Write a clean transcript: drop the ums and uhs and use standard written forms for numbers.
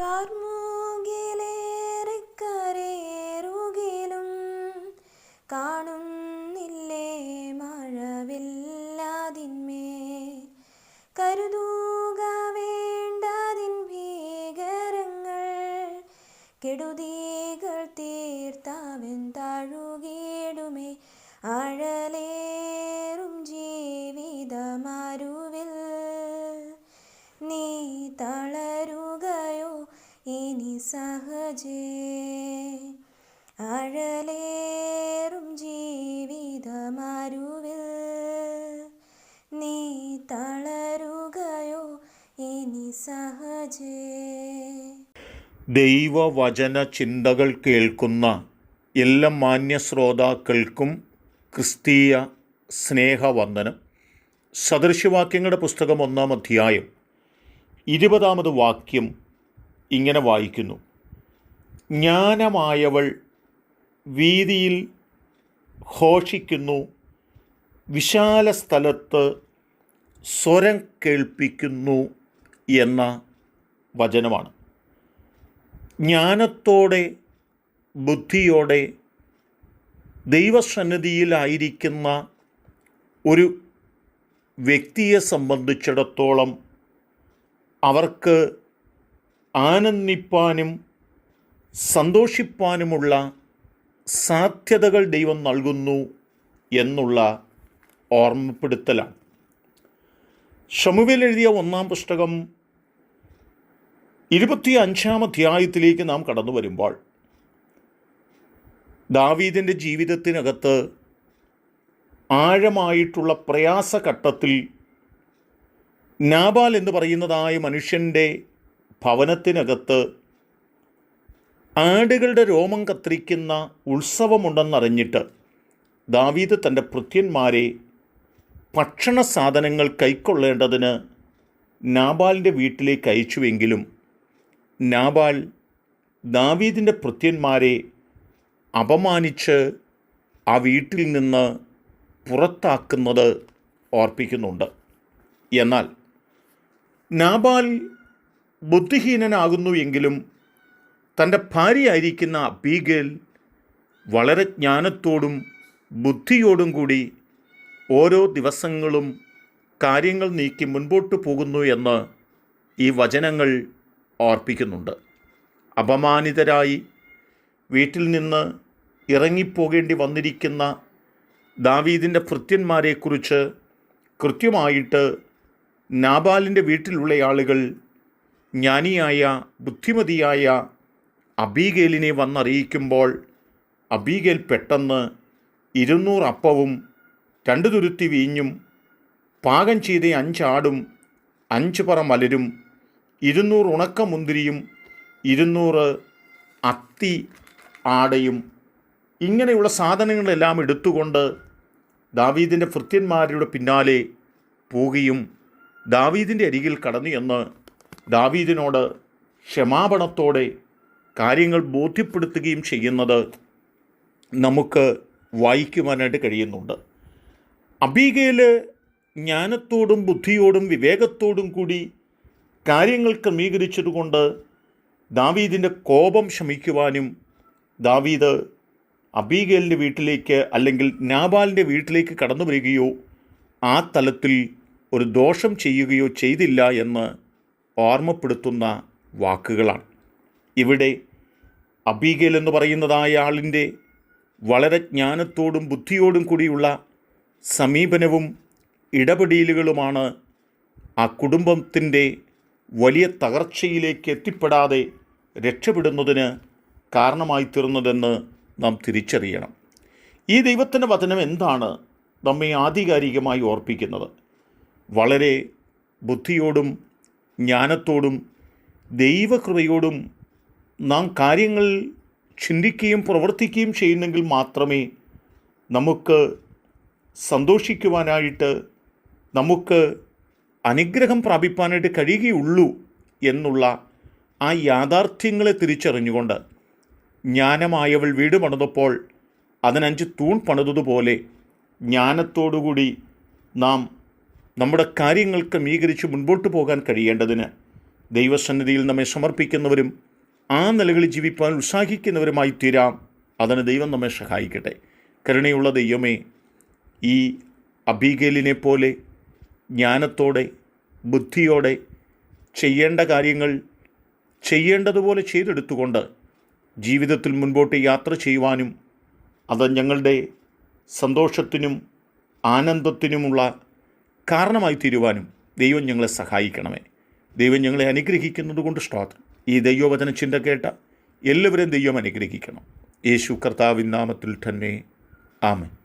കാർമുകിലേറിക്കരേറുകിലും കാണുന്നില്ലേ മഴവില്ലാതിന്മേൽ കരുതുക വേണ്ടതിൻ ഭീകരങ്ങൾ കെടുതികൾ തീർത്തവൻ താഴുകിടുമേ ആഴലേറും ജീവിതമരുവിൽ നീ തളരുകയോ ഇനി സഹജേ ആഴലേറും ജീവിതമരുവിൽ നീ തളരുകയോ ഇനി സഹജേ. ദൈവവചന ചിന്തകൾ കേൾക്കുന്ന എല്ലാ മാന്യ ശ്രോതാക്കൾക്കും ക്രിസ്തീയ സ്നേഹവന്ദനം. സദൃശവാക്യങ്ങളുടെ പുസ്തകം 1-ാം അധ്യായം 20-ാമത് വാക്യം ഇങ്ങനെ വായിക്കുന്നു: ജ്ഞാനമായവൾ വീതിയിൽ ഘോഷിക്കുന്നു, വിശാല സ്ഥലത്ത് സ്വരം കേൾപ്പിക്കുന്നു എന്ന വചനമാണ്. ജ്ഞാനത്തോടെ ബുദ്ധിയോടെ ദൈവസന്നിധിയിലായിരിക്കുന്ന ഒരു വ്യക്തിയെ സംബന്ധിച്ചിടത്തോളം അവർക്ക് ആനന്ദിപ്പാനും സന്തോഷിപ്പാനുമുള്ള സാധ്യതകൾ ദൈവം നൽകുന്നു എന്നുള്ള ഓർമ്മപ്പെടുത്തലാണ്. ശമൂവേൽ എഴുതിയ 1-ാം പുസ്തകം 25-ാം അധ്യായത്തിലേക്ക് നാം കടന്നു വരുമ്പോൾ ദാവീദിൻ്റെ ജീവിതത്തിനകത്ത് ആഴമായിട്ടുള്ള പ്രയാസഘട്ടത്തിൽ നാബാൽ എന്ന് പറയുന്നതായ മനുഷ്യൻ്റെ ഭവനത്തിനകത്ത് ആടുകളുടെ രോമം കത്തിരിക്കുന്ന ഉത്സവമുണ്ടെന്നറിഞ്ഞിട്ട് ദാവീദ് തൻ്റെ ഭൃത്യന്മാരെ ഭക്ഷണ സാധനങ്ങൾ കൈക്കൊള്ളേണ്ടതിന് നാബാലിൻ്റെ വീട്ടിലേക്ക് അയച്ചുവെങ്കിലും നാബാൽ ദാവീദിൻ്റെ ഭൃത്യന്മാരെ അപമാനിച്ച് ആ വീട്ടിൽ നിന്ന് പുറത്താക്കുന്നത് ഓർപ്പിക്കുന്നുണ്ട്. എന്നാൽ നാബാൽ ബുദ്ധിഹീനനാകുന്നുവെങ്കിലും തൻ്റെ ഭാര്യയായിരിക്കുന്ന അബീഗേൽ വളരെ ജ്ഞാനത്തോടും ബുദ്ധിയോടും കൂടി ഓരോ ദിവസങ്ങളും കാര്യങ്ങൾ നീക്കി മുൻപോട്ട് പോകുന്നു എന്ന് ഈ വചനങ്ങൾ ഓർപ്പിക്കുന്നുണ്ട്. അപമാനിതരായി വീട്ടിൽ നിന്ന് ഇറങ്ങിപ്പോകേണ്ടി വന്നിരിക്കുന്ന ദാവീദിൻ്റെ ഭൃത്യന്മാരെക്കുറിച്ച് കൃത്യമായിട്ട് നാബാലിൻ്റെ വീട്ടിലുള്ള ആളുകൾ ജ്ഞാനിയായ ബുദ്ധിമതിയായ അബീഗേലിനെ വന്നറിയിക്കുമ്പോൾ അബീഗേൽ പെട്ടെന്ന് 200 അപ്പവും 2 തുരുത്തി വീഞ്ഞും പാകം ചെയ്ത 5 ആടും 5 പറ മലരും 200 ഉണക്കമുന്തിരിയും 200 അത്തി ആടയും ഇങ്ങനെയുള്ള സാധനങ്ങളെല്ലാം എടുത്തുകൊണ്ട് ദാവീദിൻ്റെ ഭൃത്യന്മാരുടെ പിന്നാലെ പോവുകയും ദാവീദിൻ്റെ അരികിൽ കടന്നു എന്ന് ദാവീദിനോട് ക്ഷമാപണത്തോടെ കാര്യങ്ങൾ ബോധ്യപ്പെടുത്തുകയും ചെയ്യുന്നത് നമുക്ക് വായിക്കുവാനായിട്ട് കഴിയുന്നുണ്ട്. അബീഗേൽ ജ്ഞാനത്തോടും ബുദ്ധിയോടും വിവേകത്തോടും കൂടി കാര്യങ്ങൾ ക്രമീകരിച്ചതുകൊണ്ട് ദാവീദിൻ്റെ കോപം ശമിക്കുവാനും ദാവീദ് അബീഗേലിൻ്റെ വീട്ടിലേക്ക് അല്ലെങ്കിൽ നാബാലിൻ്റെ വീട്ടിലേക്ക് കടന്നു വരികയോ ആ തലത്തിൽ ഒരു ദോഷം ചെയ്യുകയോ ചെയ്തില്ല എന്ന് ഓർമ്മപ്പെടുത്തുന്ന വാക്കുകളാണ്. ഇവിടെ അബീഗേൽ എന്ന് പറയുന്നതായ ആളിൻ്റെ വളരെ ജ്ഞാനത്തോടും ബുദ്ധിയോടും കൂടിയുള്ള സമീപനവും ഇടപെടലുകളുമാണ് ആ കുടുംബത്തിൻ്റെ വലിയ തകർച്ചയിലേക്ക് എത്തിപ്പെടാതെ രക്ഷപ്പെടുന്നതിന് കാരണമായി തീർന്നതെന്ന് നാം തിരിച്ചറിയണം. ഈ ദൈവത്തിൻ്റെ വചനം എന്താണ് നമ്മെ ആധികാരികമായി ഓർപ്പിക്കുന്നത്? വളരെ ബുദ്ധിയോടും ജ്ഞാനത്തോടും ദൈവകൃപയോടും നാം കാര്യങ്ങൾ ചിന്തിക്കുകയും പ്രവർത്തിക്കുകയും ചെയ്യുന്നെങ്കിൽ മാത്രമേ നമുക്ക് സന്തോഷിക്കുവാനായിട്ട്, നമുക്ക് അനുഗ്രഹം പ്രാപിപ്പാനായിട്ട് കഴിയുകയുള്ളൂ എന്നുള്ള ആ യാഥാർത്ഥ്യങ്ങളെ തിരിച്ചറിഞ്ഞുകൊണ്ട് ജ്ഞാനമായവൾ വീട് പണിതപ്പോൾ അതിന് 5 തൂൺ പണിതതുപോലെ ജ്ഞാനത്തോടുകൂടി നാം നമ്മുടെ കാര്യങ്ങൾ ക്രമീകരിച്ച് മുൻപോട്ട് പോകാൻ കഴിയേണ്ടതിന് ദൈവസന്നിധിയിൽ നമ്മെ സമർപ്പിക്കുന്നവരും ആ നിലകളിൽ ജീവിപ്പാൻ ഉത്സാഹിക്കുന്നവരുമായി തീരാം. അതിന് ദൈവം നമ്മെ സഹായിക്കട്ടെ. കരുണയുള്ള ദൈവമേ, ഈ അബീഗേലിനെ പോലെ ജ്ഞാനത്തോടെ ബുദ്ധിയോടെ ചെയ്യേണ്ട കാര്യങ്ങൾ ചെയ്യേണ്ടതുപോലെ ചെയ്തെടുത്തുകൊണ്ട് ജീവിതത്തിൽ മുൻപോട്ട് യാത്ര ചെയ്യുവാനും അത് ഞങ്ങളുടെ സന്തോഷത്തിനും ആനന്ദത്തിനുമുള്ള കാരണമായി തീരുവാനും ദൈവം ഞങ്ങളെ സഹായിക്കണമേ. ദൈവം ഞങ്ങളെ അനുഗ്രഹിക്കുന്നത് കൊണ്ട് സ്തോത്രം. ഈ ദൈവവചന ചിന്ത കേട്ട എല്ലാവരെയും ദൈവം അനുഗ്രഹിക്കണം. യേശു കർത്താവിൻ നാമത്തിൽ തന്നെ ആമേൻ.